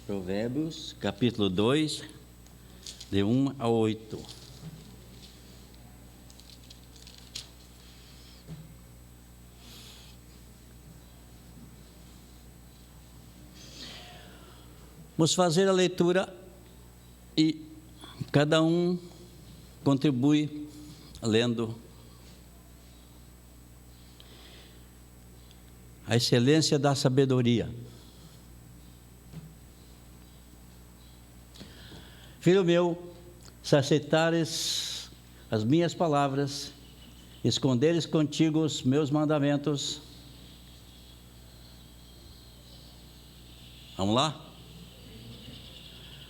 Provérbios, capítulo 2, de 1 a 8. Vamos fazer a leitura e cada um contribui lendo. A excelência da sabedoria. Filho meu, se aceitares as minhas palavras, esconderes contigo os meus mandamentos. Vamos lá?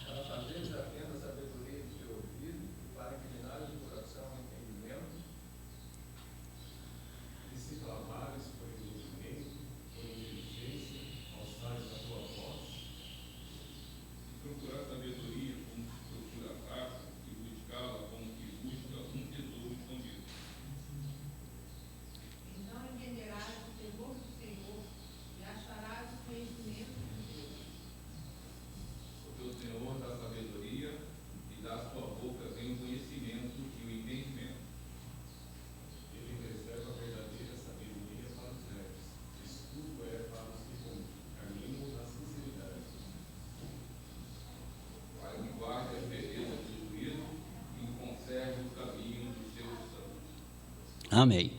Para fazeres apenas a sabedoria do teu ouvido, e para inclinares o coração ao entendimento, e se clamares por entendimento, por inteligência, alçares a tua voz, e procurar sabedoria como se procura a prata, e buscá-la como que busca um tesouro escondido. Então entenderás o temor do Senhor e acharás o conhecimento de Deus. Porque o Senhor dá sabedoria e da sua boca vem o conhecimento e o entendimento. Ele reserva a verdadeira sabedoria para os retos, escudo é para os que caminham na sinceridade. Para que guarde a beleza do juízo e conserve o caminho dos seus santos. Amém.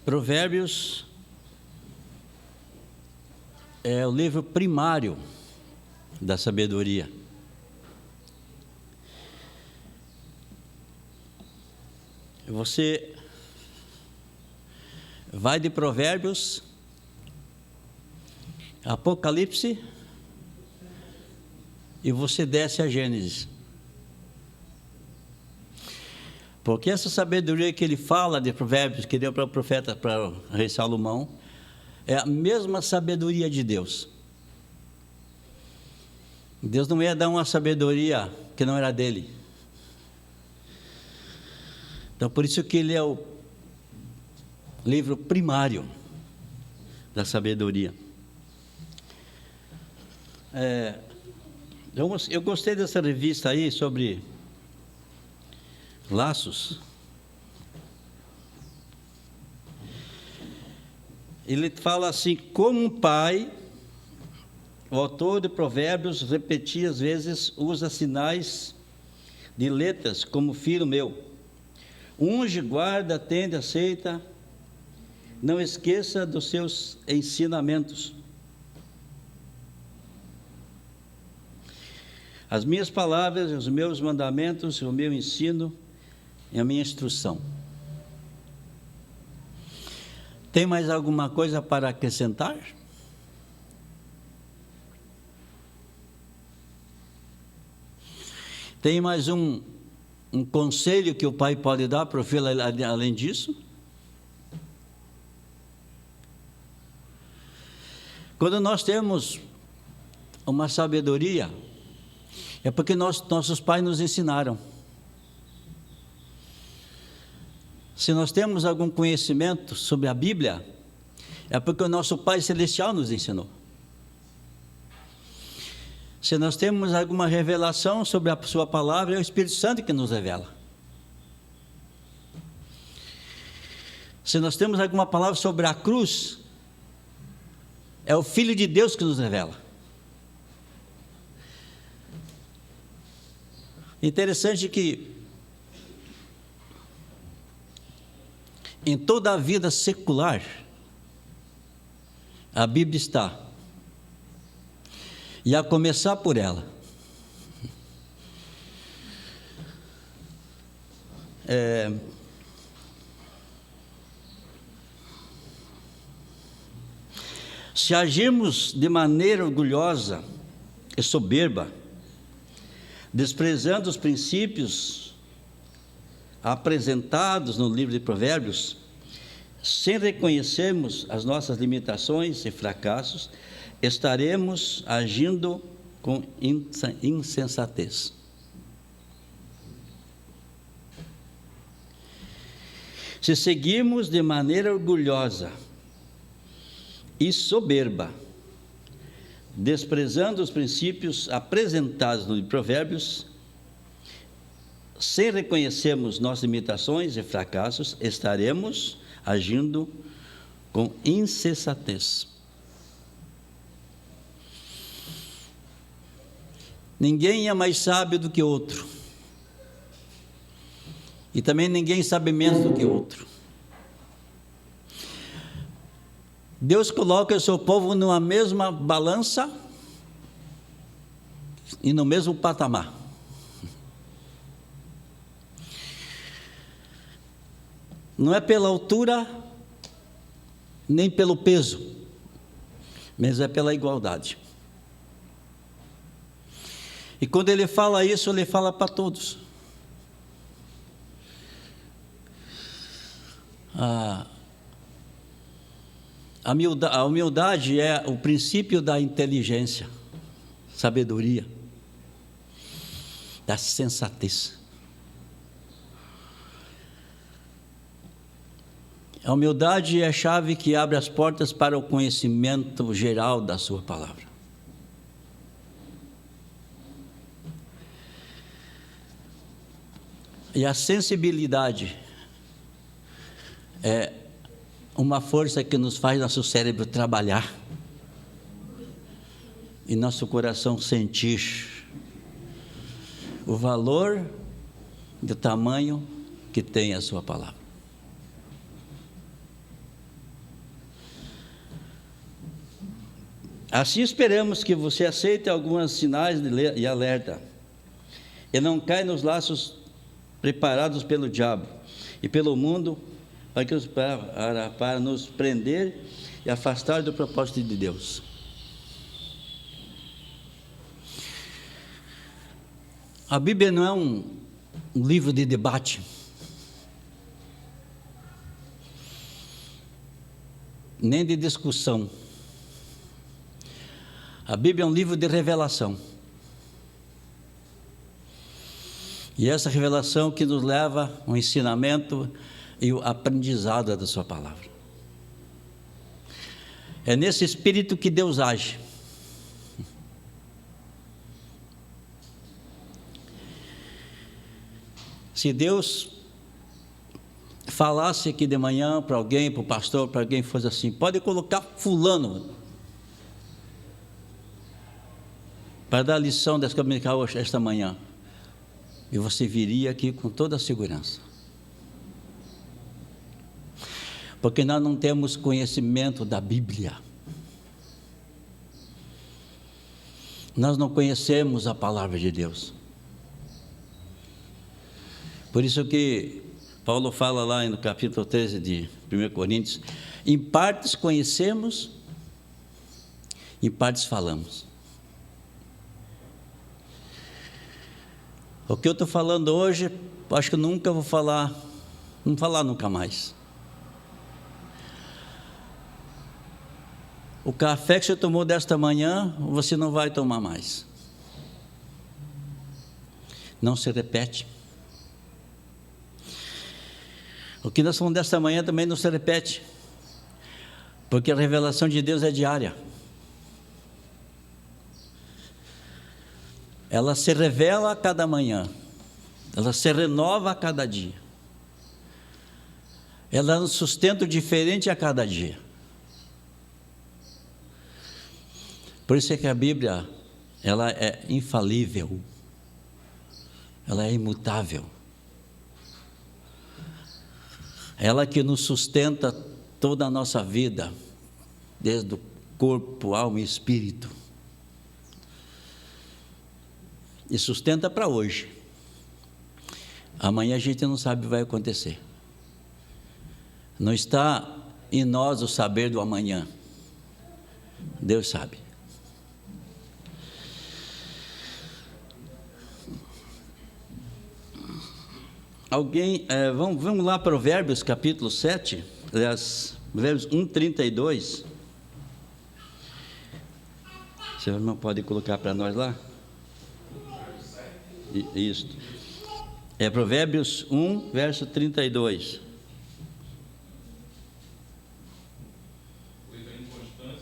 Provérbios é o livro primário da sabedoria. Você vai de Provérbios, Apocalipse, e você desce a Gênesis. Porque essa sabedoria que ele fala de Provérbios, que deu para o profeta, para o rei Salomão, é a mesma sabedoria de Deus. Deus não ia dar uma sabedoria que não era dele. Então, por isso que ele é o livro primário da sabedoria. Eu gostei dessa revista aí sobre laços. Ele fala assim: como um pai, o autor de Provérbios repetidas vezes usa sinais de letras como filho meu. Unge, guarda, atende, aceita, não esqueça dos seus ensinamentos. As minhas palavras, os meus mandamentos, o meu ensino e a minha instrução. Tem mais alguma coisa para acrescentar? Tem mais um conselho que o pai pode dar para o filho além disso? Quando nós temos uma sabedoria, é porque nossos pais nos ensinaram. Se nós temos algum conhecimento sobre a Bíblia, é porque o nosso Pai Celestial nos ensinou. Se nós temos alguma revelação sobre a sua palavra, é o Espírito Santo que nos revela. Se nós temos alguma palavra sobre a cruz, é o Filho de Deus que nos revela. Interessante que em toda a vida secular, a Bíblia está. E a começar por ela. Se agirmos de maneira orgulhosa e soberba, desprezando os princípios apresentados no livro de Provérbios, sem reconhecermos as nossas limitações e fracassos, estaremos agindo com insensatez. Se seguirmos de maneira orgulhosa e soberba, desprezando os princípios apresentados no Provérbios, sem reconhecermos nossas limitações e fracassos, estaremos agindo com insensatez. Ninguém é mais sábio do que outro, e também ninguém sabe menos do que outro. Deus coloca o seu povo numa mesma balança e no mesmo patamar. Não é pela altura, nem pelo peso, mas é pela igualdade. E quando ele fala isso, ele fala para todos. A humildade é o princípio da inteligência, sabedoria, da sensatez. A humildade é a chave que abre as portas para o conhecimento geral da sua palavra. E a sensibilidade é uma força que nos faz nosso cérebro trabalhar e nosso coração sentir o valor do tamanho que tem a sua palavra. Assim esperamos que você aceite alguns sinais de alerta e não caia nos laços preparados pelo diabo e pelo mundo para nos prender e afastar do propósito de Deus. A Bíblia não é um livro de debate, nem de discussão. A Bíblia é um livro de revelação. E essa revelação que nos leva ao ensinamento e o aprendizado da sua palavra. É nesse espírito que Deus age. Se Deus falasse aqui de manhã para alguém, para o pastor, para alguém, fosse assim: pode colocar fulano para dar a lição dessa comunicar hoje, esta manhã, e você viria aqui com toda a segurança, porque nós não temos conhecimento da Bíblia, nós não conhecemos a palavra de Deus. Por isso que Paulo fala lá no capítulo 13 de 1 Coríntios: em partes conhecemos, em partes falamos. O que eu estou falando hoje, acho que nunca vou falar, não vou falar nunca mais. O café que você tomou desta manhã, você não vai tomar mais. Não se repete. O que nós falamos desta manhã também não se repete, porque a revelação de Deus é diária. Ela se revela a cada manhã, ela se renova a cada dia, ela nos sustenta diferente a cada dia. Por isso é que a Bíblia, ela é infalível, ela é imutável, ela que nos sustenta toda a nossa vida, desde o corpo, alma e espírito, e sustenta para hoje. Amanhã a gente não sabe o que vai acontecer. Não está em nós o saber do amanhã. Deus sabe. Alguém, vamos lá, Provérbios capítulo 7, aliás, Provérbios 1:32. Você não pode colocar para nós lá? Isso. É Provérbios 1, verso 32. Pois a inconstância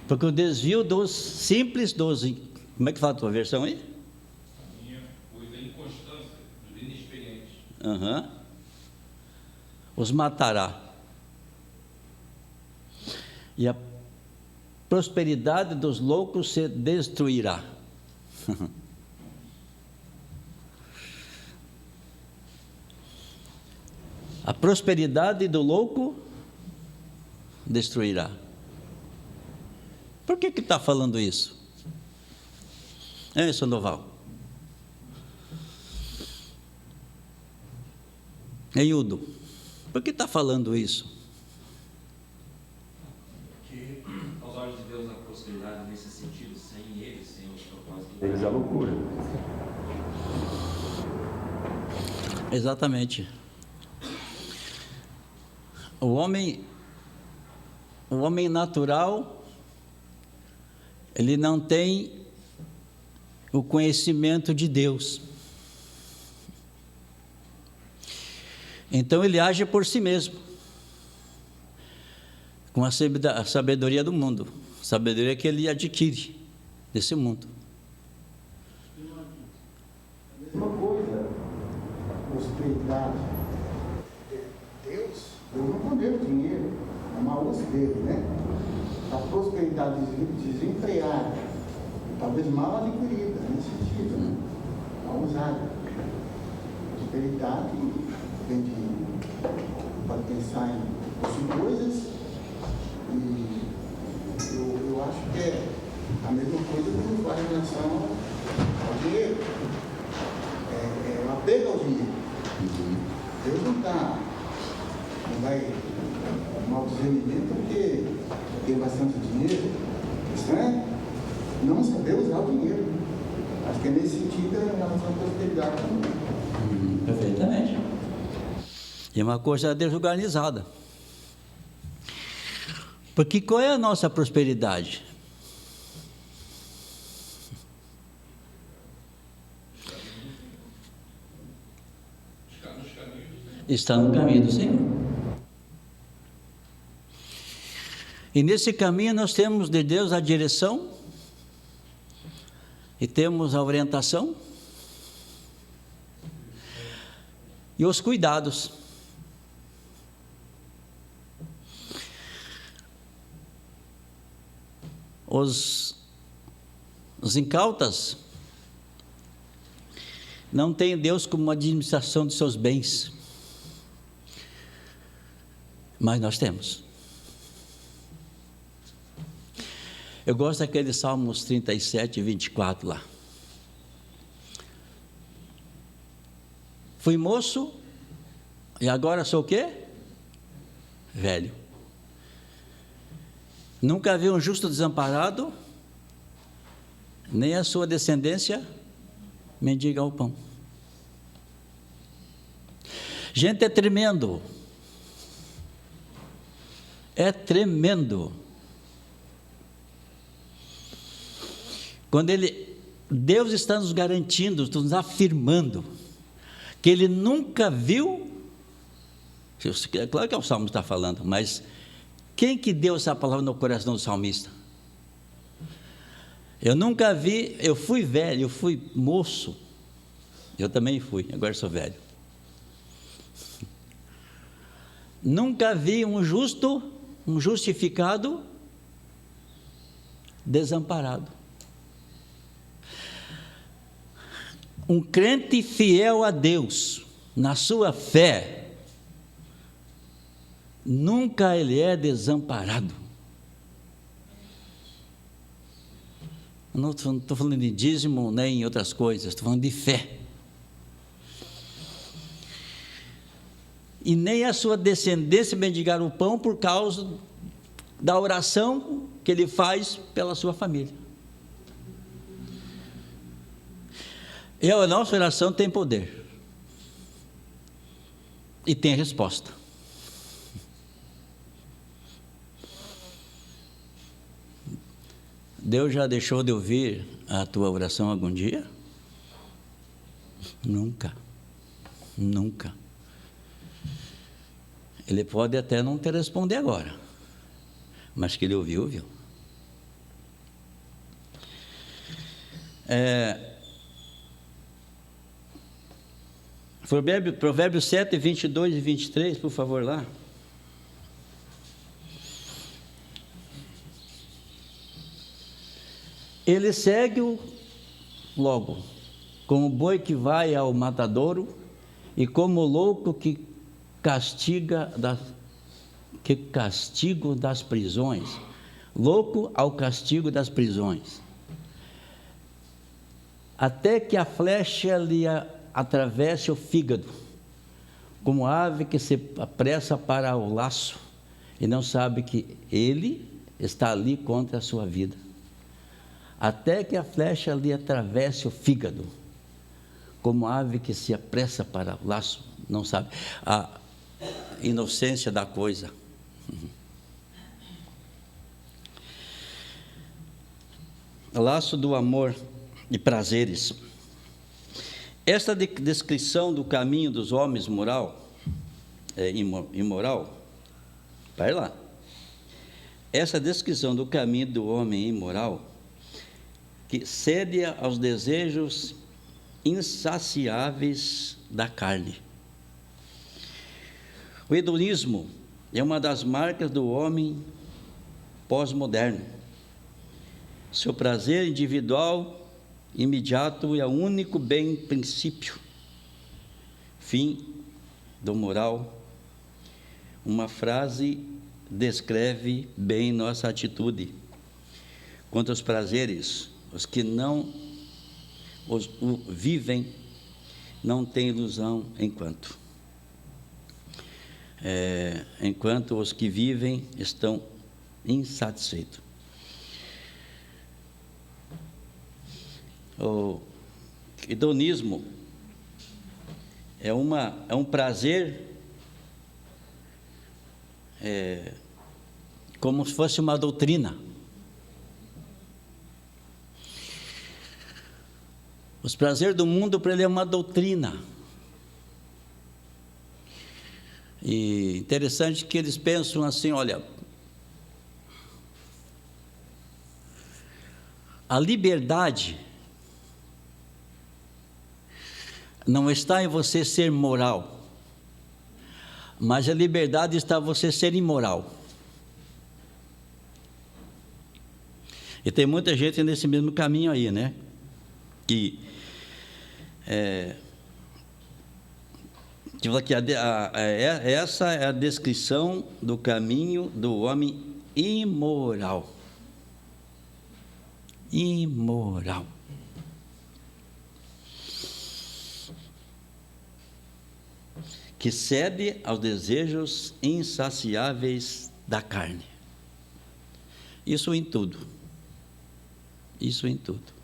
Porque o desvio dos simples, como é que fala a tua versão aí? A minha, pois a inconstância dos inexperientes. Os matará. E a prosperidade dos loucos se destruirá. A prosperidade do louco destruirá. Por que está falando isso? É isso, Sandoval. Eudo, por que está falando isso? Porque, aos olhos de Deus, a prosperidade nesse sentido, sem eles, sem os propósitos Eles é loucura. Exatamente. O homem natural, ele não tem o conhecimento de Deus. Então ele age por si mesmo, com a sabedoria do mundo, sabedoria que ele adquire desse mundo. A mesma coisa, prosperidade. Deus não deu dinheiro, é uma uso dele, né? A prosperidade desenfreada, talvez mal adquirida, nesse sentido, né? Mal usada. Prosperidade vem para pensar em possuir coisas, e eu acho que é a mesma coisa que faz em relação ao dinheiro. É o apego ao dinheiro. Deus não vai maldizer ninguém porque tem bastante dinheiro. Isso é não saber usar o dinheiro. Acho que é nesse sentido em relação à prosperidade também. Perfeitamente. E uma coisa desorganizada. Porque qual é a nossa prosperidade? Está no caminho do Senhor. E nesse caminho nós temos de Deus a direção e temos a orientação e os cuidados. Os incautas não têm Deus como administração de seus bens, mas nós temos. Eu gosto daquele Salmos 37, 24 lá. Fui moço e agora sou o quê? Velho. Nunca vi um justo desamparado, nem a sua descendência mendigar o pão. Gente, é tremendo. É tremendo. Quando Deus está nos garantindo, nos afirmando, que Ele nunca viu, é claro que é o Salmo que está falando, mas quem que deu essa palavra no coração do salmista? Eu nunca vi, eu fui velho, eu fui moço, eu também fui, agora sou velho. Nunca vi um justificado, desamparado. Um crente fiel a Deus, na sua fé, nunca ele é desamparado. Não estou falando de dízimo nem em outras coisas, estou falando de fé. E nem a sua descendência mendigar o pão por causa da oração que ele faz pela sua família. E a nossa oração tem poder. E tem resposta. Deus já deixou de ouvir a tua oração algum dia? Nunca. Nunca. Ele pode até não te responder agora, mas que ele ouviu, ouviu. Provérbios 7, 22 e 23, por favor, lá. Ele segue-o logo, como o boi que vai ao matadouro, e como o louco que castigo das prisões. Louco ao castigo das prisões. Até que a flecha lhe atravesse o fígado, como ave que se apressa para o laço, e não sabe que ele está ali contra a sua vida. Até que a flecha lhe atravesse o fígado, como ave que se apressa para o laço, não sabe a inocência da coisa. Laço do amor e prazeres. Esta descrição do caminho dos homens imoral, vai lá. Essa descrição do caminho do homem imoral, que cede aos desejos insaciáveis da carne. O hedonismo é uma das marcas do homem pós-moderno. Seu prazer individual imediato é o único bem princípio, fim do moral. Uma frase descreve bem nossa atitude quanto aos prazeres. Os que não o vivem não têm ilusão enquanto os que vivem estão insatisfeitos. O hedonismo é um prazer, como se fosse uma doutrina. Os prazeres do mundo para ele é uma doutrina. E interessante que eles pensam assim, olha, a liberdade não está em você ser moral, mas a liberdade está em você ser imoral. E tem muita gente nesse mesmo caminho aí, né? Que essa é a descrição do caminho do homem imoral. Imoral. Que cede aos desejos insaciáveis da carne. Isso em tudo. Isso em tudo.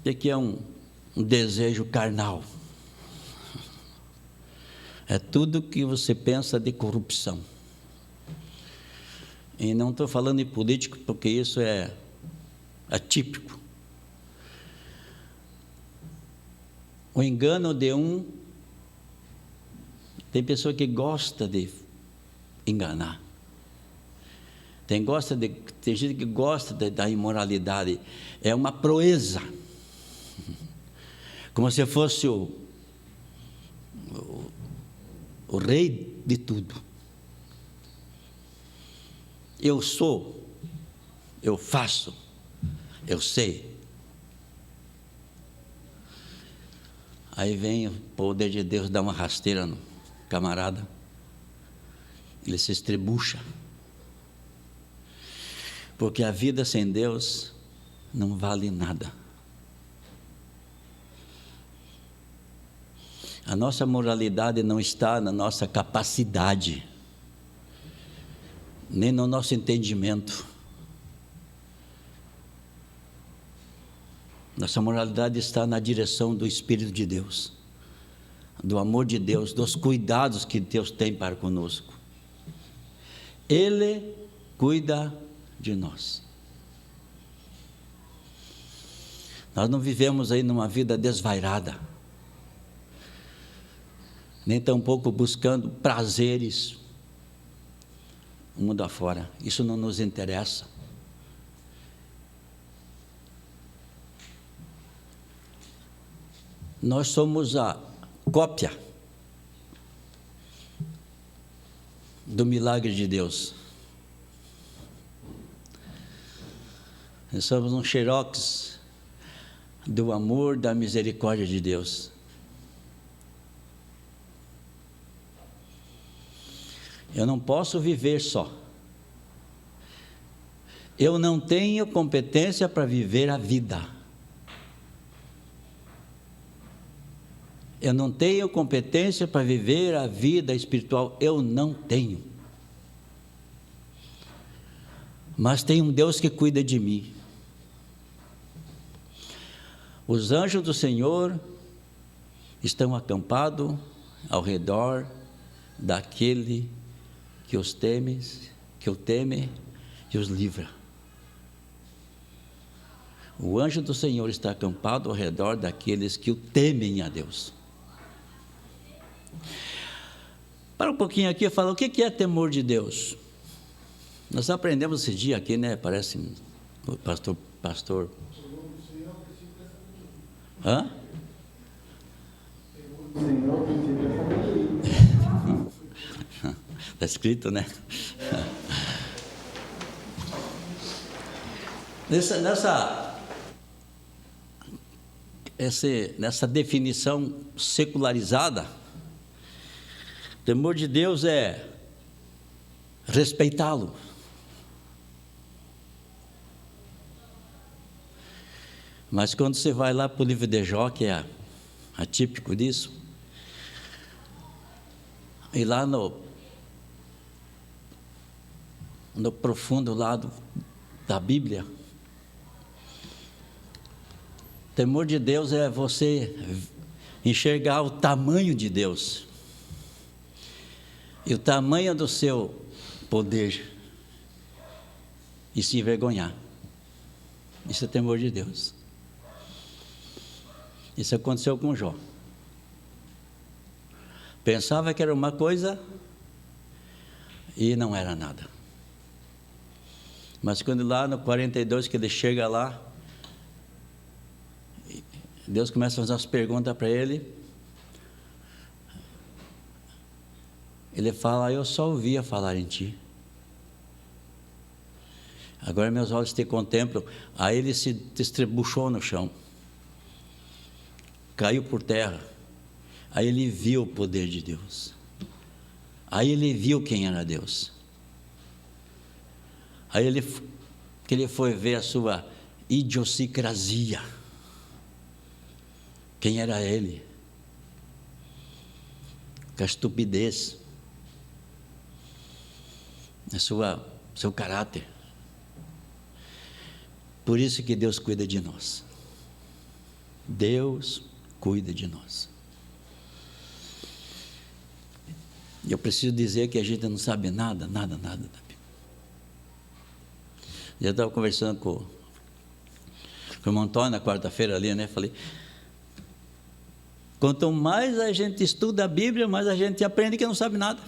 O que é um desejo carnal? É tudo que você pensa de corrupção. E não estou falando em político, porque isso é atípico. O engano de tem pessoa que gosta de enganar. Tem gente que gosta da imoralidade. É uma proeza. Como se fosse o rei de tudo. Eu sou, eu faço, eu sei. Aí vem o poder de Deus dar uma rasteira no camarada. Ele se estrebucha. Porque a vida sem Deus não vale nada. A nossa moralidade não está na nossa capacidade, nem no nosso entendimento. Nossa moralidade está na direção do Espírito de Deus, do amor de Deus, dos cuidados que Deus tem para conosco. Ele cuida de nós. Nós não vivemos aí numa vida desvairada, nem tampouco buscando prazeres o mundo afora. Isso não nos interessa. Nós somos a cópia do milagre de Deus. Nós somos um xerox do amor, da misericórdia de Deus. Eu não posso viver só. Eu não tenho competência para viver a vida. Eu não tenho competência para viver a vida espiritual. Eu não tenho. Mas tem um Deus que cuida de mim. Os anjos do Senhor estão acampados ao redor daquele que os teme e os livra. O anjo do Senhor está acampado ao redor daqueles que o temem a Deus. Para um pouquinho aqui, eu falo, o que é temor de Deus? Nós aprendemos esse dia aqui, né? Parece o pastor. Hã? Está escrito, né? Nessa definição secularizada, temor de Deus é respeitá-lo. Mas quando você vai lá para o livro de Jó, que é atípico disso, e lá no profundo lado da Bíblia, temor de Deus é você enxergar o tamanho de Deus e o tamanho do seu poder e se envergonhar. Isso é temor de Deus. Isso aconteceu com Jó. Pensava que era uma coisa e não era nada. Mas quando lá no 42 que ele chega lá, Deus começa a fazer umas perguntas para ele. Ele fala, eu só ouvia falar em ti. Agora meus olhos te contemplam. Aí ele se estrebuchou no chão. Caiu por terra. Aí ele viu o poder de Deus. Aí ele viu quem era Deus. Aí ele foi ver a sua idiosincrasia. Quem era ele? Com a estupidez. Seu caráter. Por isso que Deus cuida de nós. Deus cuida de nós. E eu preciso dizer que a gente não sabe nada da Bíblia. Já estava conversando com o irmão Antônio na quarta-feira ali, né? Falei, quanto mais a gente estuda a Bíblia, mais a gente aprende que não sabe nada.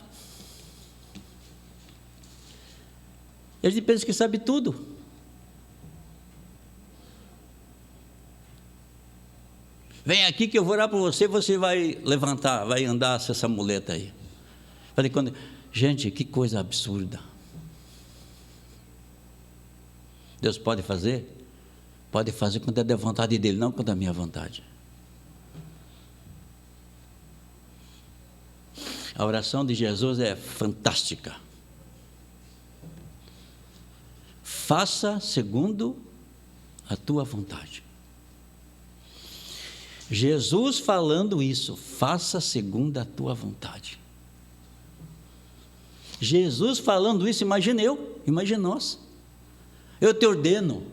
A gente pensa que sabe tudo. Vem aqui que eu vou orar por você, você vai levantar, vai andar essa muleta aí. Falei, gente, que coisa absurda. Deus pode fazer? Pode fazer quando é da vontade dele, não quando é da minha vontade. A oração de Jesus é fantástica. Faça segundo a tua vontade. Jesus falando isso, faça segundo a tua vontade. Jesus falando isso, imagina nós. Eu te ordeno.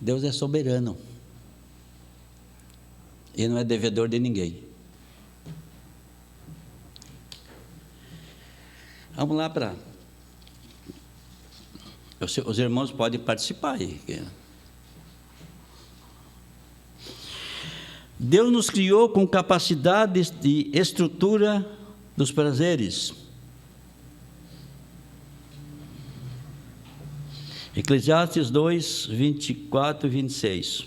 Deus é soberano. E não é devedor de ninguém. Vamos lá para... Os irmãos podem participar aí. Deus nos criou com capacidade de estrutura dos prazeres. Eclesiastes 2, 24 e 26.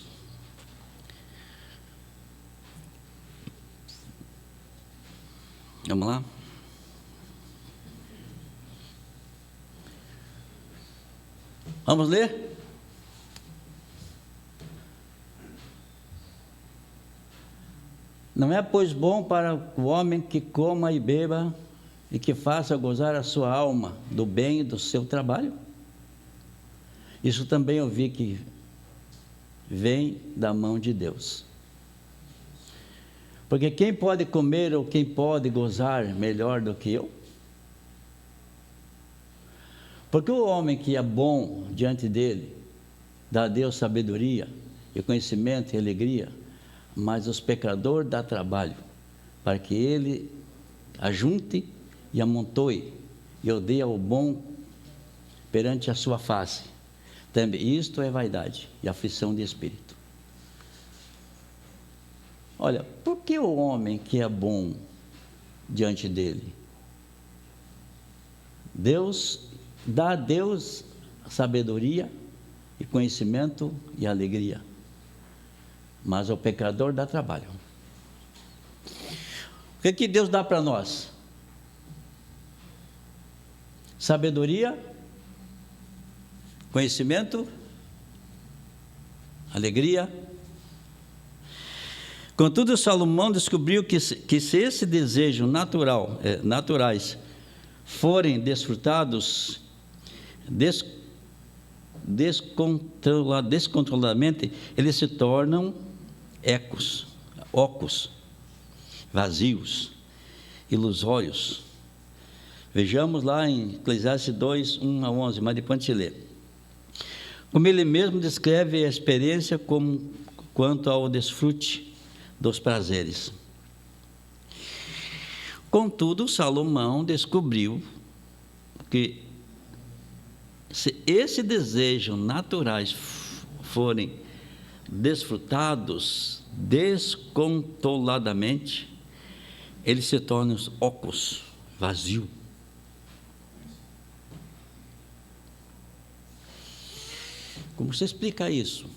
Vamos lá? Vamos ler? Não é, pois, bom para o homem que coma e beba e que faça gozar a sua alma do bem do seu trabalho? Isso também eu vi que vem da mão de Deus. Porque quem pode comer ou quem pode gozar melhor do que eu? Porque o homem que é bom diante dele, dá a Deus sabedoria e conhecimento e alegria, mas os pecadores dá trabalho, para que ele ajunte e amontoe e odeie o bom perante a sua face. Também isto é vaidade e aflição de espírito. Olha, por que o homem que é bom diante dele? Deus dá a Deus sabedoria e conhecimento e alegria, mas ao pecador dá trabalho. O que Deus dá para nós? Sabedoria, conhecimento, alegria. Contudo, Salomão descobriu que se esse desejo naturais forem desfrutados descontroladamente, eles se tornam ocos, vazios, ilusórios. Vejamos lá em Eclesiastes 2, 1 a 11, mas depois a gente lê. Como ele mesmo descreve a experiência quanto ao desfrute dos prazeres. Contudo, Salomão descobriu que se esse desejo naturais forem desfrutados descontroladamente, eles se tornam ocos, vazio. Como você explica isso?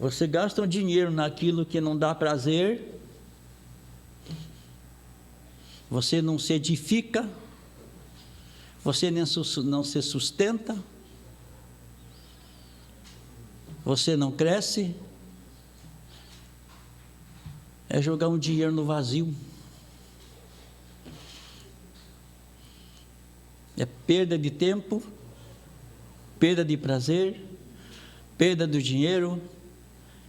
Você gasta um dinheiro naquilo que não dá prazer, você não se edifica, você não se sustenta, você não cresce, é jogar um dinheiro no vazio. É perda de tempo, perda de prazer, perda do dinheiro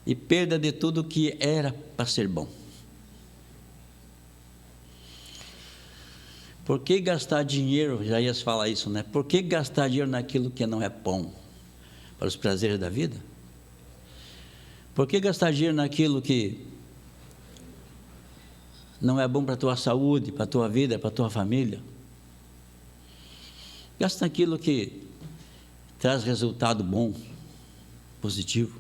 e perda de tudo que era para ser bom. Por que gastar dinheiro, Isaías fala isso, né? Por que gastar dinheiro naquilo que não é bom para os prazeres da vida? Por que gastar dinheiro naquilo que não é bom para a tua saúde, para a tua vida, para a tua família? Gasta naquilo que traz resultado bom, positivo.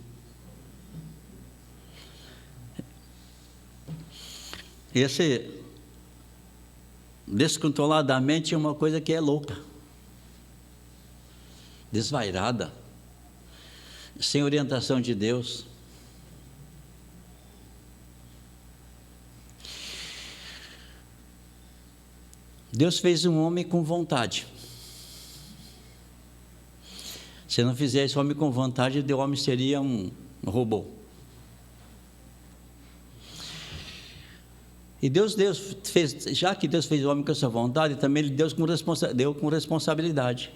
Esse descontroladamente é uma coisa que é louca, desvairada, sem orientação de Deus. Deus fez um homem com vontade. Se não fizesse homem com vontade, o homem seria um robô. E Deus fez, já que Deus fez o homem com essa vontade, também Ele deu com responsabilidade.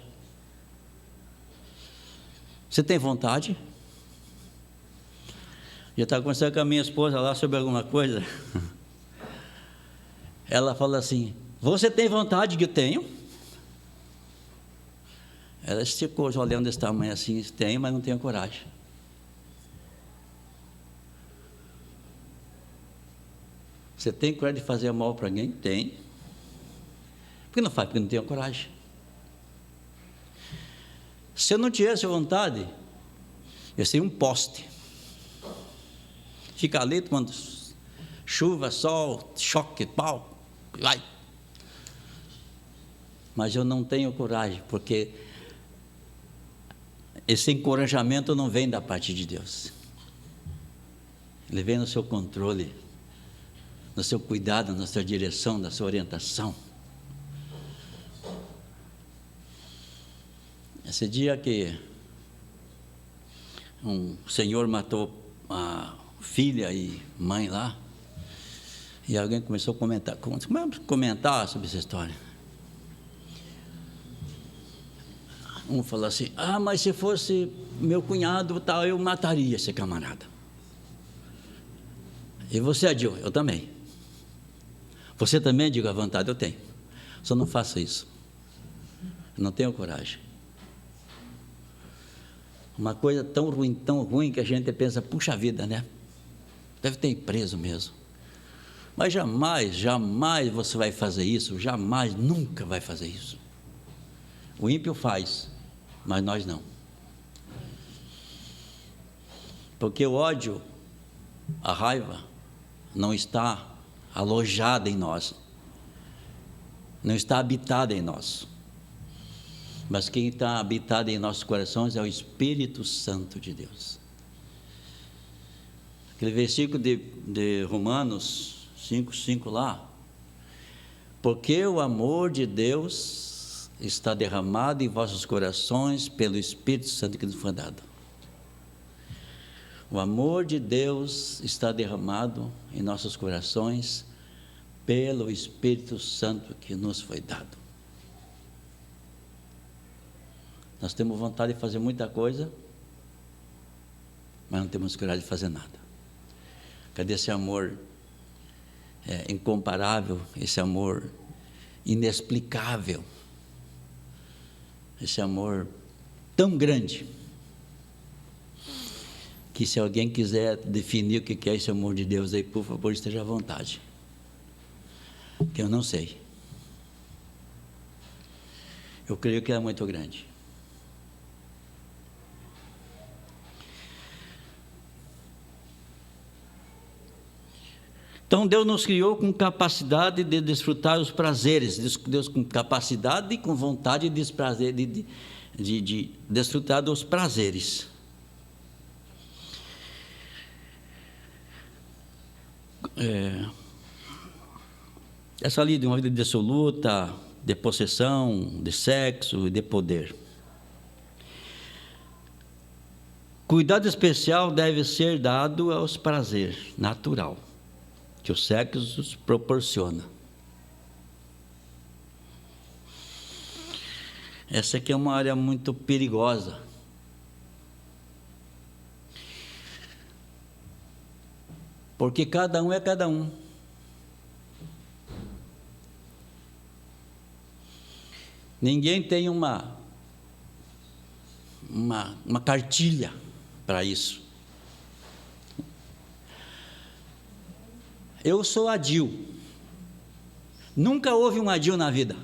Você tem vontade? Já estava conversando com a minha esposa lá sobre alguma coisa. Ela falou assim: você tem vontade? Que eu tenho. Ela esticou os olhando desse tamanho assim: tenho, mas não tenho coragem. Você tem coragem de fazer mal para alguém? Tem. Por que não faz? Porque não tem coragem. Se eu não tivesse vontade, Eu sei um poste. Fica ali tomando chuva, sol, choque, pau, vai. Mas eu não tenho coragem, porque esse encorajamento não vem da parte de Deus. Ele vem no seu controle, no seu cuidado, na sua direção, na sua orientação. Esse dia que um senhor matou a filha e mãe lá, e alguém começou a comentar sobre essa história. Um falou assim: mas se fosse meu cunhado tal, eu mataria esse camarada. E você, Adil? Eu também. Você também? Digo, à vontade, eu tenho. Só não faço isso. Eu não tenho coragem. Uma coisa tão ruim que a gente pensa, puxa vida, né? Deve ter preso mesmo. Mas jamais você vai fazer isso, jamais, nunca vai fazer isso. O ímpio faz, mas nós não. Porque o ódio, a raiva, não está alojada em nós, não está habitada em nós. Mas quem está habitado em nossos corações é o Espírito Santo de Deus. Aquele versículo de Romanos 5:5 lá. Porque o amor de Deus está derramado em vossos corações pelo Espírito Santo que nos foi dado. O amor de Deus está derramado em nossos corações pelo Espírito Santo que nos foi dado. Nós temos vontade de fazer muita coisa, mas não temos coragem de fazer nada. Cadê esse amor incomparável, esse amor inexplicável, esse amor tão grande, que se alguém quiser definir o que é esse amor de Deus aí, por favor, esteja à vontade, que eu não sei. Eu creio que é muito grande. Então Deus nos criou com capacidade de desfrutar os prazeres, Deus com capacidade e com vontade de desfrutar dos prazeres. Essa ali de uma vida dissoluta, de possessão, de sexo e de poder. Cuidado especial deve ser dado aos prazeres, natural, que o sexo proporciona. Essa aqui é uma área muito perigosa. Porque cada um é cada um. Ninguém tem uma cartilha para isso. Eu sou Adil. Nunca houve um Adil na vida.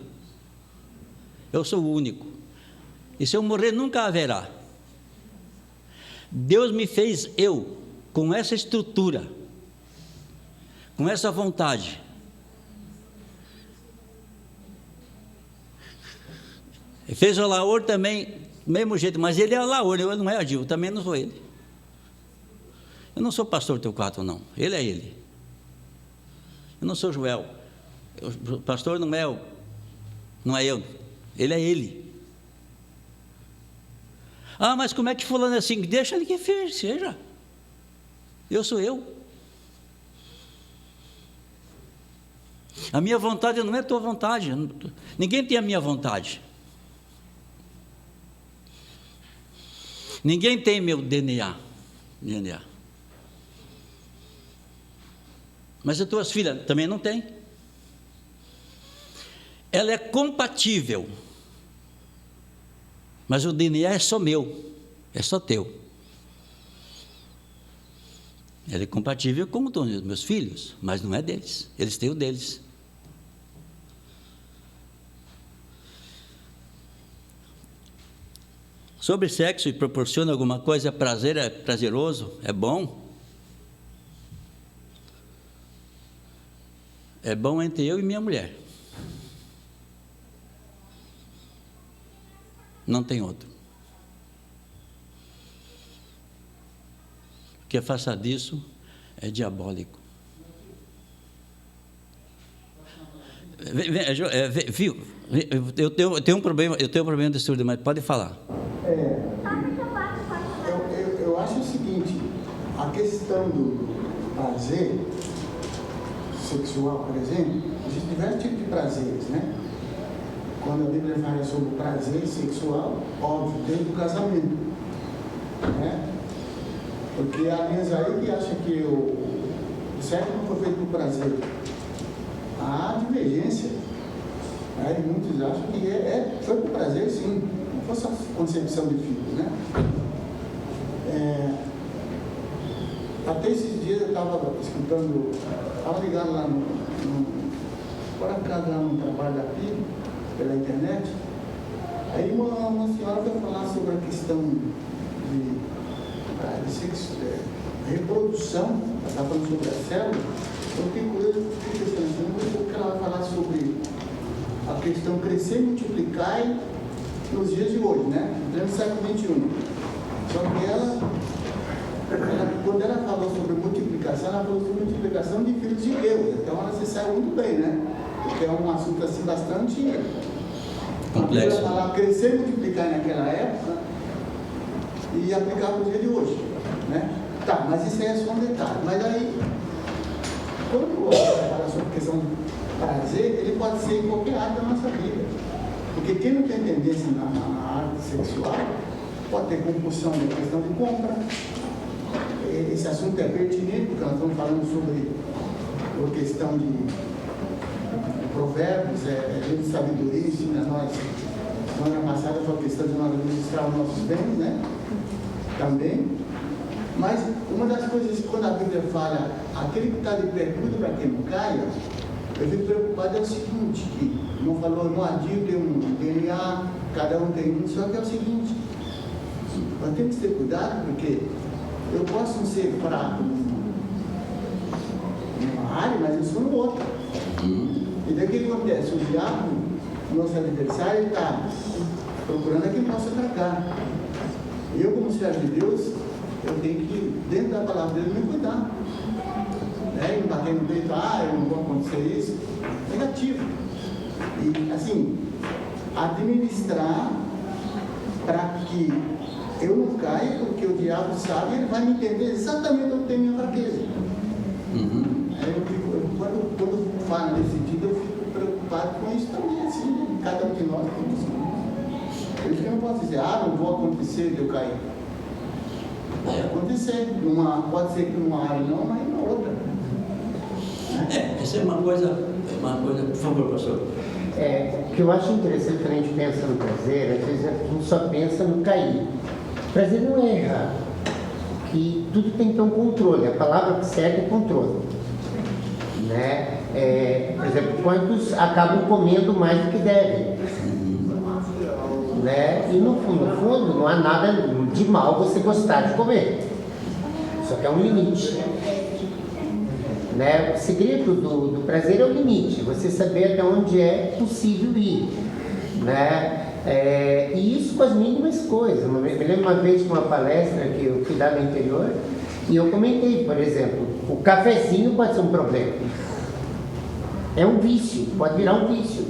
Eu sou o único. E se eu morrer, nunca haverá. Deus me fez eu, com essa estrutura, com essa vontade. Ele fez o Laor também, do mesmo jeito, mas ele é o Laor, eu não é Adil, também não sou ele. Eu não sou pastor Torquato, não. Ele é ele. Eu não sou Joel. O pastor não é eu. Ele é ele. Mas como é que fulano é assim? Deixa ele que seja. Eu sou eu. A minha vontade não é a tua vontade. Ninguém tem a minha vontade. Ninguém tem meu DNA. Mas as tuas filhas também não têm. Ela é compatível. Mas o DNA é só meu. É só teu. Ela é compatível com os meus filhos, mas não é deles. Eles têm o deles. Sobre sexo e proporciona alguma coisa, é prazeroso, é bom. É bom entre eu e minha mulher. Não tem outro. O que faça disso é diabólico. Viu? Eu tenho um problema de surdo, mas pode falar. Eu acho o seguinte, a questão do prazer sexual, por exemplo, existe diversos tipos de prazeres, né? Quando a Bíblia fala sobre o prazer sexual, óbvio, dentro do casamento, né? Porque há alguém aí que acha que o sexo não foi feito por prazer. Há divergência, né? E muitos acham que foi por prazer, sim, não foi só concepção de filhos, né? Até esses dias eu estava escutando, estava ligado lá por acaso lá no trabalho da PIB, pela internet, aí uma senhora foi falar sobre a questão de sexo, reprodução, ela estava falando sobre a célula, eu fiquei curioso, fiquei pensando, que ela vai falar sobre a questão crescer e multiplicar nos dias de hoje, né? No pleno século XXI. Só que quando ela falou sobre multiplicação, ela falou sobre multiplicação de filhos de Deus. Então ela se saiu muito bem, né? Porque é um assunto assim bastante complexo. Ela falar crescer e multiplicar naquela época e aplicar para o dia de hoje, né? Tá, mas isso aí é só um detalhe. Mas aí, quando você fala sobre a questão do prazer, ele pode ser em qualquer área da nossa vida. Porque quem não tem tendência na área sexual pode ter compulsão na questão de compra. Esse assunto é pertinente, porque nós estamos falando sobre a questão de provérbios, de sabedoria, ensina nós. Semana passada foi a questão de nós administrar os nossos bens, né? Também. Mas uma das coisas que quando a Bíblia fala, aquele que está de pé, cuida para que não caia, eu fico preocupado é o seguinte, que não falou, no Adir tem um DNA, cada um tem um, só que é o seguinte, nós temos que ter cuidado, porque eu posso não ser fraco numa área, mas eu sou no outro. E daí o que acontece? O diabo, nosso adversário, está procurando quem possa atacar. Eu, como servo de Deus, eu tenho que, dentro da palavra dele, me cuidar. E não bater no peito, eu não vou acontecer isso. Negativo. E, assim, administrar para que eu não caia, porque o diabo sabe, ele vai me entender exatamente onde tem minha fraqueza. Quando falo nesse sentido, eu fico preocupado com isso também, assim, cada um de nós tem isso. Por isso que eu não posso dizer, não vou acontecer de eu cair. Pode acontecer, pode ser que numa área não, mas na outra. Essa é uma coisa, por favor, pastor. O que eu acho interessante quando a gente pensa no prazer, às vezes a gente só pensa no cair. Prazer não é errado, que tudo tem que ter um controle, a palavra certa é controle, né? Por exemplo, quantos acabam comendo mais do que devem, né? E no fundo não há nada de mal você gostar de comer, só que é um limite, né? O segredo do prazer é o limite, você saber até onde é possível ir, né? E isso com as mínimas coisas. Eu me lembro uma vez de uma palestra que eu fui dar no interior e eu comentei, por exemplo, o cafezinho pode ser um problema. É um vício, pode virar um vício.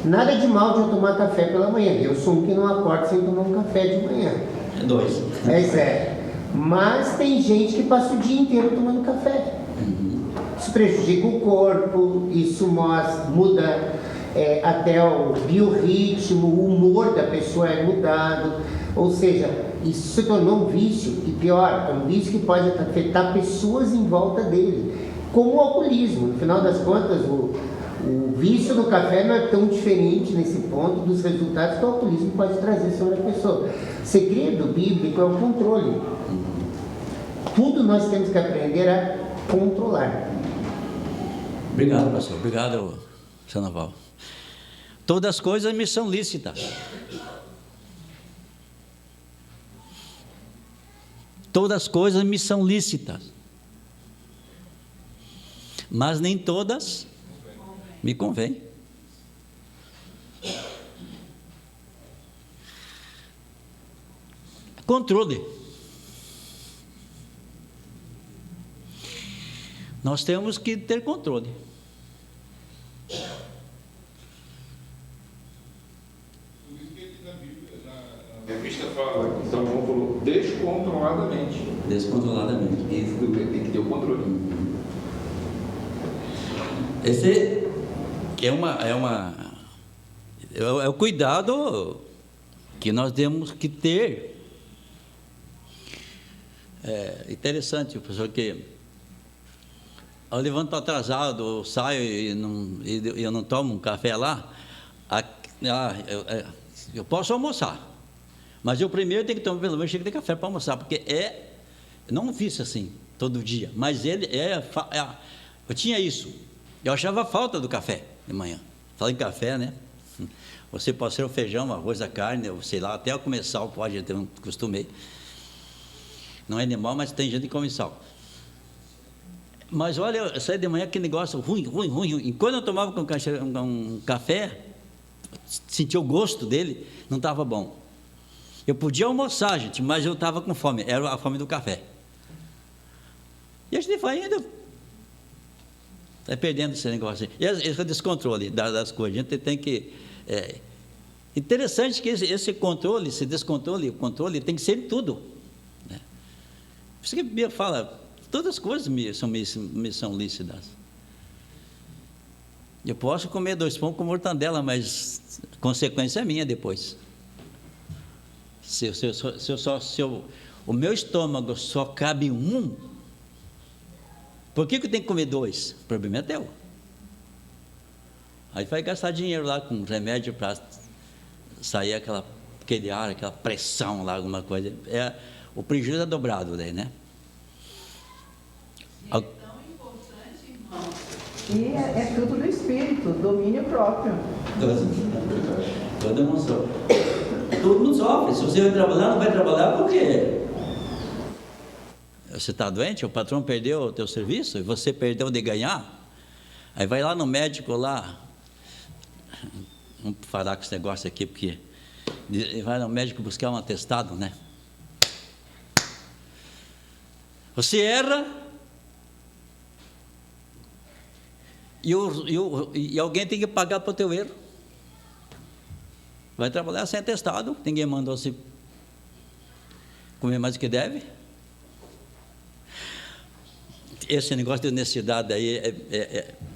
Nada de mal de eu tomar café pela manhã. Eu sou um que não acorda sem tomar um café de manhã. É dois. Mas tem gente que passa o dia inteiro tomando café. Isso prejudica o corpo, isso muda até o biorritmo, o humor da pessoa é mudado, ou seja, isso se tornou um vício, e pior, é um vício que pode afetar pessoas em volta dele, como o alcoolismo. No final das contas, o vício do café não é tão diferente nesse ponto dos resultados que o alcoolismo pode trazer sobre a pessoa. O segredo bíblico é o controle. Tudo nós temos que aprender a controlar. Obrigado, pastor. Obrigado, Sandoval. Todas as coisas me são lícitas. todas as coisas me são lícitas, mas nem todas me convêm. Controle. Nós temos que ter controle. A revista fala que São João falou descontroladamente. Descontroladamente. Isso tem que ter o controle. Esse é o cuidado que nós temos que ter. É interessante, professor, que eu levanto atrasado, eu saio e eu não tomo um café lá, eu posso almoçar, mas eu primeiro tenho que tomar pelo menos um xícara de café para almoçar, porque não fiz assim todo dia, mas eu tinha isso, eu achava falta do café de manhã. Fala em café, né? Você pode ser o feijão, arroz, a carne, ou sei lá, até eu comer sal, pode, eu não acostumei. Não é animal, mas tem gente que come sal. Mas olha, eu saí de manhã, aquele negócio ruim. E quando eu tomava um café, sentia o gosto dele, não estava bom. Eu podia almoçar, gente, mas eu estava com fome, era a fome do café. E a gente vai indo, vai perdendo esse negócio. E esse descontrole das coisas, a gente tem que... interessante que esse controle, esse descontrole, o controle tem que ser em tudo. Né? Por isso que a Bíblia fala... Todas as coisas me são lícitas. Eu posso comer 2 pães com mortandela, mas a consequência é minha depois. Se o meu estômago só cabe um, por que eu tenho que comer 2? O problema é teu. Aí vai gastar dinheiro lá com remédio para sair aquele ar, aquela pressão lá, alguma coisa. O prejuízo é dobrado daí, né? É tão importante, irmão. E é fruto do Espírito, domínio próprio. Todo mundo sofre. Todo mundo sofre. Se você vai trabalhar, não vai trabalhar por quê? Você está doente, o patrão perdeu o teu serviço e você perdeu de ganhar. Aí vai lá no médico lá. Vamos parar com esse negócio aqui, porque vai no médico buscar um atestado, né? Você erra. E alguém tem que pagar para o teu erro. Vai trabalhar sem atestado, ninguém mandou você comer mais do que deve. Esse negócio de honestidade aí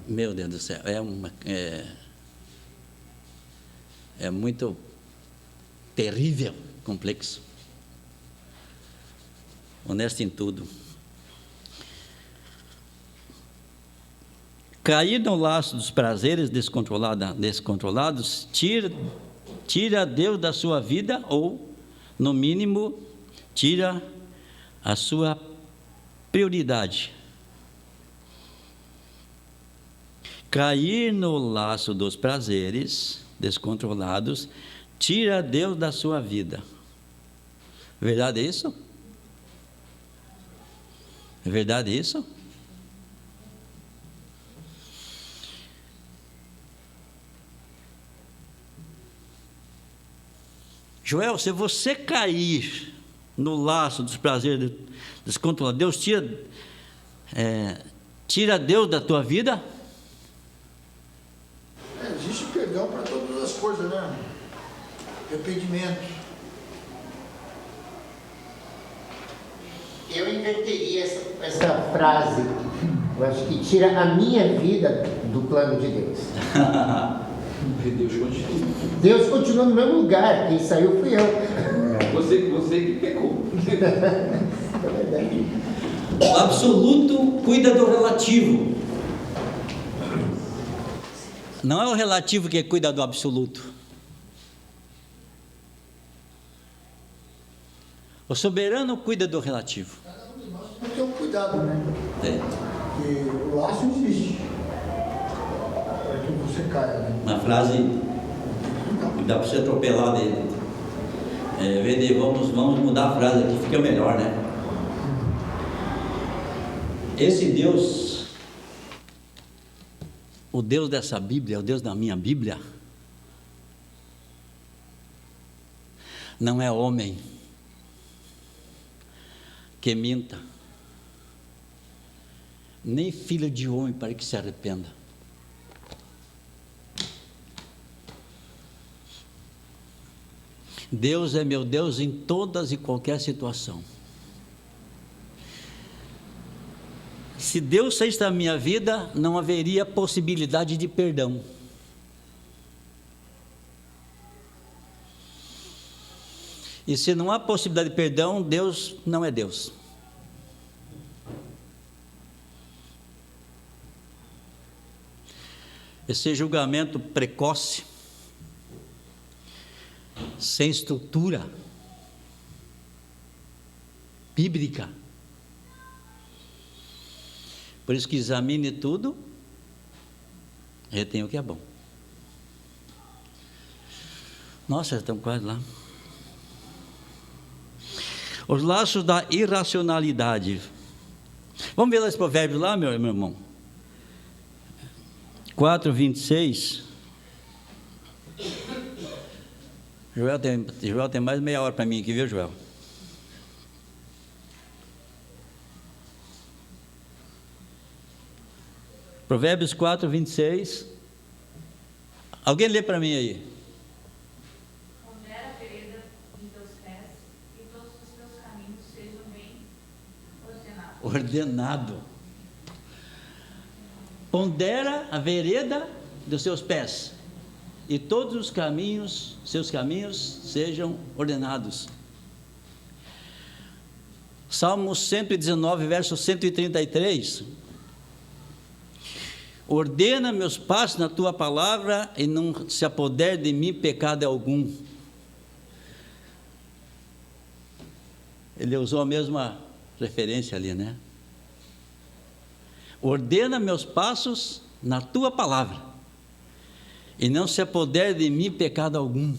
meu Deus do céu, é muito terrível, complexo. Honesto em tudo. Cair no laço dos prazeres descontrolados tira Deus da sua vida, ou, no mínimo, tira a sua prioridade. Cair no laço dos prazeres descontrolados tira Deus da sua vida. Verdade é isso? É verdade isso? Joel, se você cair no laço dos prazeres descontrolados, Deus tira Deus da tua vida? Existe perdão para todas as coisas, né? Arrependimento. Eu inverteria essa frase. Eu acho que tira a minha vida do plano de Deus. Deus continua no mesmo lugar. Quem saiu fui eu. Você que pecou. É verdade. O absoluto cuida do relativo. Não é o relativo que cuida do absoluto. O soberano cuida do relativo. Cada um de nós tem que ter um cuidado, né? Porque o laço existe. Para que você caia, né? Uma frase que dá para você atropelar dele. Vamos mudar a frase aqui, fica melhor, né? Esse Deus, o Deus dessa Bíblia, o Deus da minha Bíblia, não é homem que minta, nem filho de homem para que se arrependa. Deus é meu Deus em todas e qualquer situação. Se Deus saísse da minha vida, não haveria possibilidade de perdão. E se não há possibilidade de perdão, Deus não é Deus. Esse julgamento precoce, sem estrutura bíblica. Por isso que examine tudo, retém o que é bom. Nossa, já estamos quase lá. Os laços da irracionalidade. Vamos ver lá esse provérbio lá, meu irmão? 4:26. Joel tem mais meia hora para mim aqui, viu, Joel? Provérbios 4:26. Alguém lê para mim aí? Pondera a vereda dos teus pés e todos os teus caminhos sejam bem ordenados. Ordenado. Pondera a vereda dos seus pés e todos os caminhos, seus caminhos sejam ordenados. Salmo 119, verso 133. Ordena meus passos na tua palavra e não se apodere de mim pecado algum. Ele usou a mesma referência ali, né? Ordena meus passos na tua palavra e não se apodere de mim pecado algum.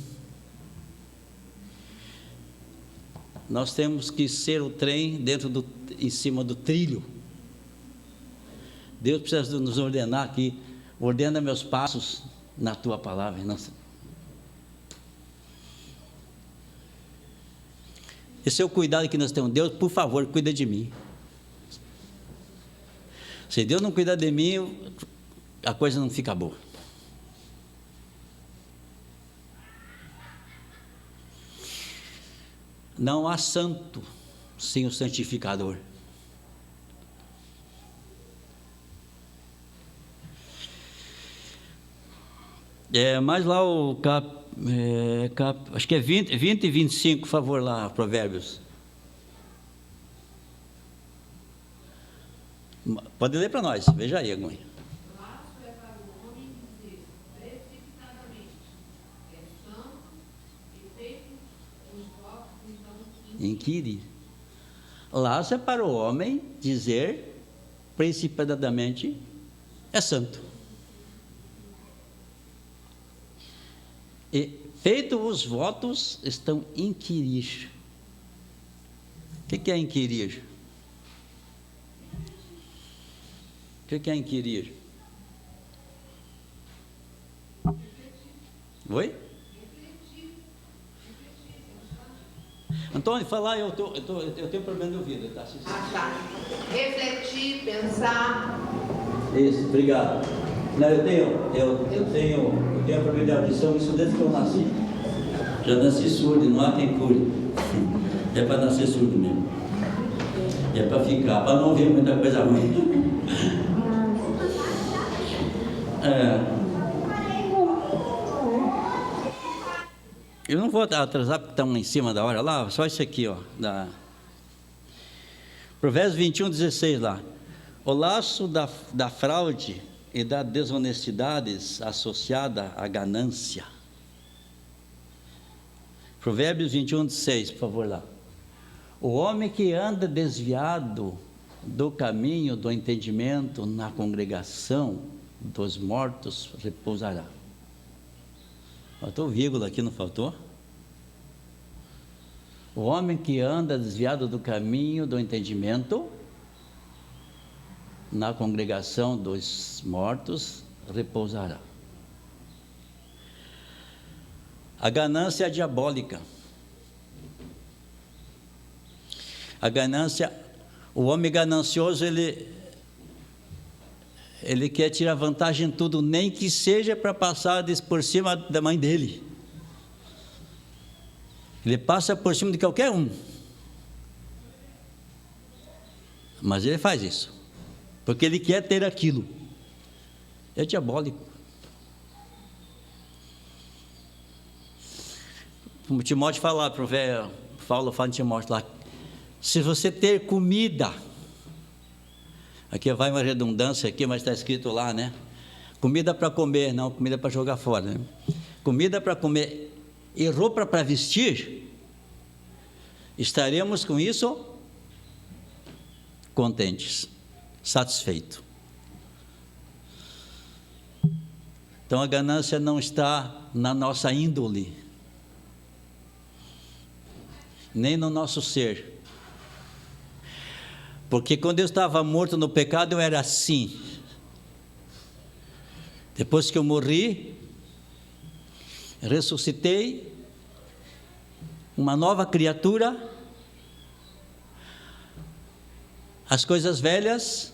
Nós temos que ser o trem em cima do trilho. Deus precisa nos ordenar aqui. Ordena meus passos na tua palavra. Esse é o cuidado que nós temos. Deus, por favor, cuida de mim. Se Deus não cuidar de mim, a coisa não fica boa. Não há santo sem o santificador. Mais lá acho que é 20 e 25, por favor, lá, Provérbios. Pode ler para nós, veja aí, Agunha. Laço é para o homem dizer precipitadamente, é santo, e feito os votos, então Inquirir. Laço é para o homem dizer precipitadamente, é santo. E feito os votos, estão inquirir. O que é inquirir? O que é inquirir? Oi? Antônio, fala, eu tenho problema de ouvido, tá? Refletir, pensar. Isso, obrigado. Não, eu tenho problema de audição, isso desde que eu nasci. Já nasci surdo, não há quem cure. É para nascer surdo mesmo. É para ficar, para não ouvir muita coisa ruim. Eu não vou atrasar porque estamos em cima da hora lá, só isso aqui, ó. Provérbios 21:16 lá. O laço da fraude e da desonestidade associada à ganância. Provérbios 21:16, por favor, lá. O homem que anda desviado do caminho do entendimento na congregação dos mortos repousará. Faltou vírgula aqui, não faltou? O homem que anda desviado do caminho do entendimento na congregação dos mortos repousará. A ganância é diabólica. A ganância, o homem ganancioso, ele quer tirar vantagem em tudo, nem que seja para passar por cima da mãe dele. Ele passa por cima de qualquer um. Mas ele faz isso, porque ele quer ter aquilo. É diabólico. Como Timóteo fala, Paulo fala em Timóteo lá, se você ter comida, aqui vai uma redundância aqui, mas está escrito lá, né? Comida para comer, não comida para jogar fora, né? Comida para comer e roupa para vestir, estaremos com isso contentes, satisfeitos. Então a ganância não está na nossa índole, nem no nosso ser. Porque quando eu estava morto no pecado, eu era assim. Depois que eu morri, ressuscitei, uma nova criatura, as coisas velhas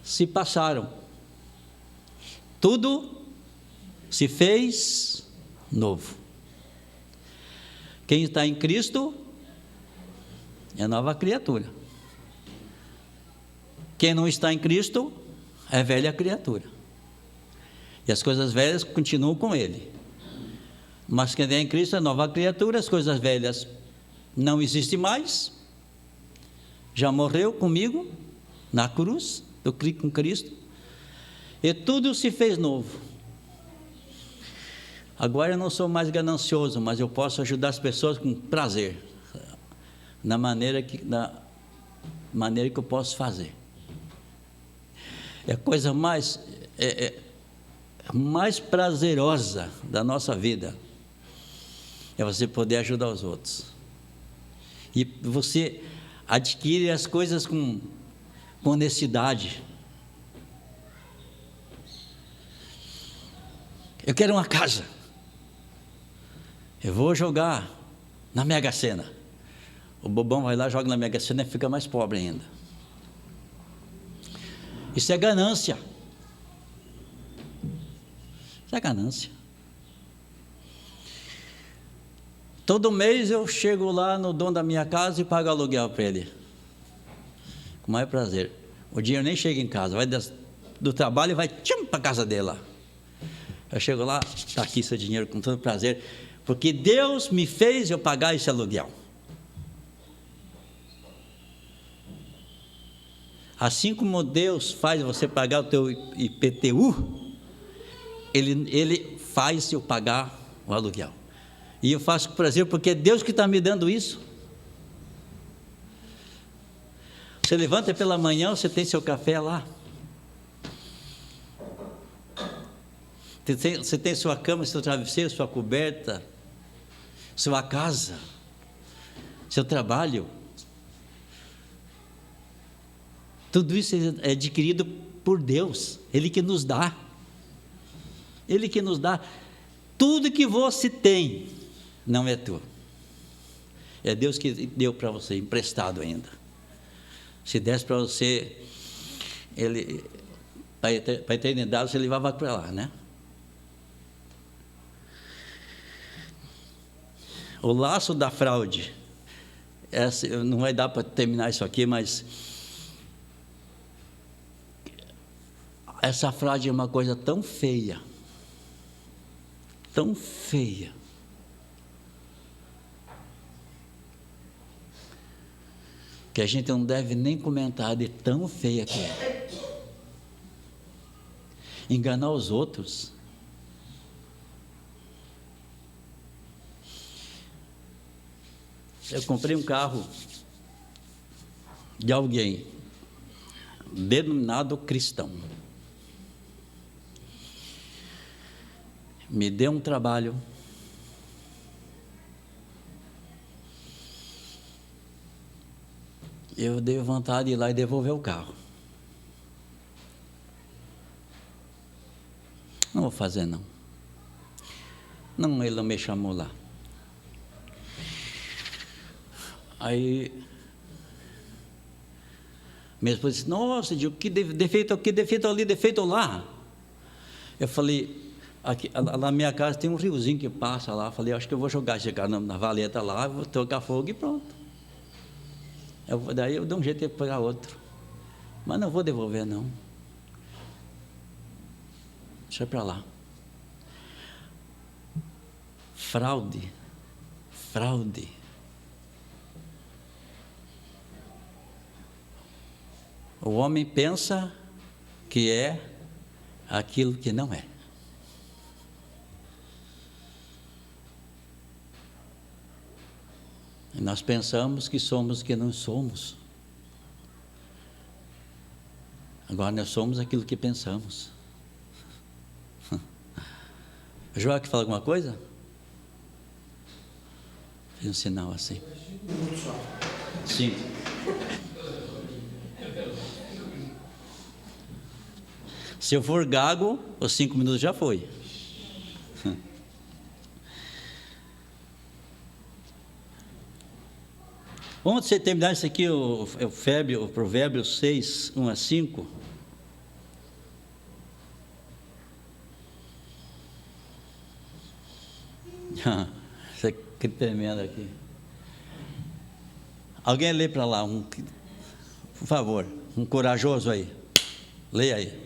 se passaram, tudo se fez novo. Quem está em Cristo é nova criatura. Quem não está em Cristo é velha criatura. E as coisas velhas continuam com Ele. Mas quem está em Cristo é nova criatura, as coisas velhas não existem mais. Já morreu comigo na cruz, eu criei com Cristo. E tudo se fez novo. Agora eu não sou mais ganancioso, mas eu posso ajudar as pessoas com prazer, na maneira que eu posso fazer. É a coisa mais prazerosa da nossa vida, é você poder ajudar os outros. E você adquire as coisas com honestidade. Eu quero uma casa. Eu vou jogar na Mega Sena. O bobão vai lá, joga na Mega Sena e fica mais pobre ainda. Isso é ganância. Isso é ganância. Todo mês eu chego lá no dono da minha casa e pago aluguel para ele. Com o maior prazer. O dinheiro nem chega em casa, vai do trabalho e vai para a casa dele lá. Eu chego lá, está aqui seu dinheiro com todo prazer, porque Deus me fez eu pagar esse aluguel. Assim como Deus faz você pagar o teu IPTU, Ele faz eu pagar o aluguel. E eu faço com prazer, porque é Deus que está me dando isso. Você levanta pela manhã, você tem seu café lá. Você tem sua cama, seu travesseiro, sua coberta, sua casa, seu trabalho. Tudo isso é adquirido por Deus, Ele que nos dá. Ele que nos dá. Tudo que você tem não é teu. É Deus que deu para você, emprestado ainda. Se desse para você, Ele, para a eternidade, você levava para lá, né? O laço da fraude. Não vai dar para terminar isso aqui, mas essa fraude é uma coisa tão feia, que a gente não deve nem comentar de tão feia que é. Enganar os outros. Eu comprei um carro de alguém denominado cristão. Me deu um trabalho. Eu dei vontade de ir lá e devolver o carro. Não vou fazer, não. Não, ele não me chamou lá. Aí, minha esposa disse, nossa, Gil, que defeito aqui, defeito ali, defeito lá. Eu falei, aqui, lá na minha casa tem um riozinho que passa lá. Eu falei, acho que eu vou jogar esse cara na valeta lá, vou tocar fogo e pronto. Daí eu dou um jeito de pegar outro. Mas não vou devolver, não. Deixa para lá. Fraude. O homem pensa que é aquilo que não é. E nós pensamos que somos o que não somos. Agora nós somos aquilo que pensamos. João, que fala alguma coisa? Fez um sinal assim. Sim. Se eu for gago, os 5 minutos já foi. Vamos terminar isso aqui, o Provérbios 6, 1 a 5. Isso aqui tremendo aqui. Alguém lê para lá, por favor, um corajoso aí. Leia aí.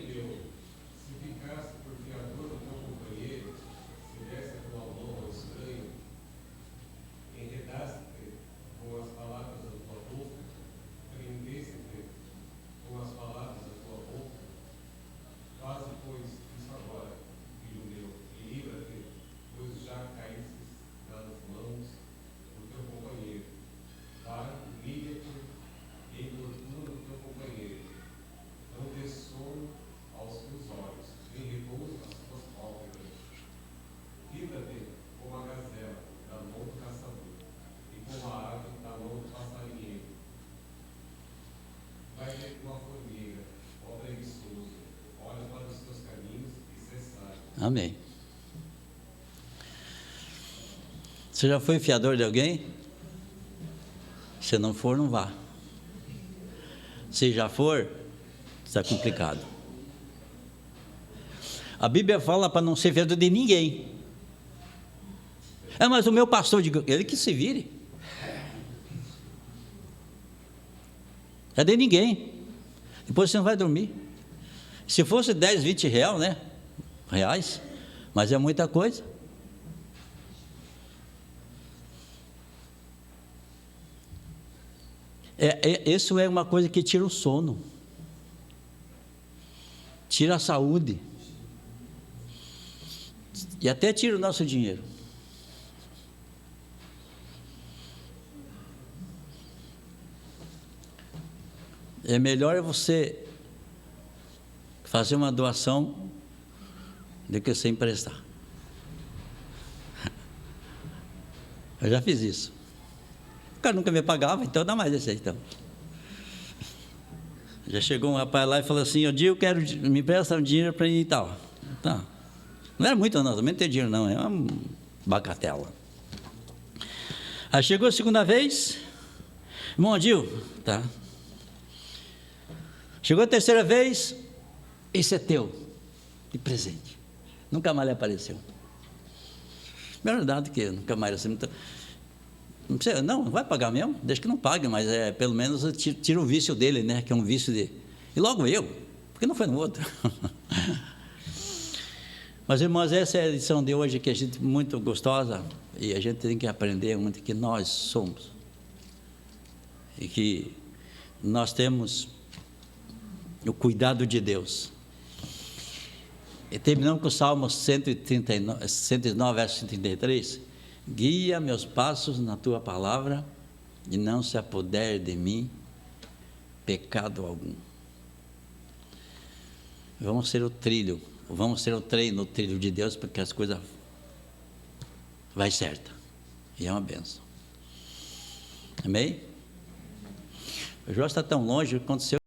Amém. Você já foi fiador de alguém? Se não for, não vá. Se já for, está complicado. A Bíblia fala para não ser fiador de ninguém. Mas o meu pastor, ele que se vire. É de ninguém. Depois você não vai dormir. Se fosse 10, 20 reais, mas é muita coisa. Isso é uma coisa que tira o sono, tira a saúde e até tira o nosso dinheiro. É melhor você fazer uma doação do que você emprestar. Eu já fiz isso. O cara nunca me pagava, então dá mais esse aí, então. Já chegou um rapaz lá e falou assim, eu quero, me empresta um dinheiro para ir e tal. Tá. Não era muito não, também não tem dinheiro não, é uma bagatela. Aí chegou a segunda vez, irmão Adil, tá. Chegou a terceira vez, esse é teu, de presente. Nunca mais ele apareceu. Verdade que nunca mais assim. Não vai pagar mesmo? Deixa que não pague, mas pelo menos tira o vício dele, né? Que é um vício de. E logo eu, porque não foi no outro. Mas, irmãos, essa é a lição de hoje que a gente muito gostosa e a gente tem que aprender muito que nós somos. E que nós temos o cuidado de Deus. E terminamos com o Salmo 109, verso 133. Guia meus passos na tua palavra e não se apoder de mim pecado algum. Vamos ser o trilho, vamos ser o trem no trilho de Deus, porque as coisas vai certa. E é uma bênção. Amém? O Jó está tão longe, aconteceu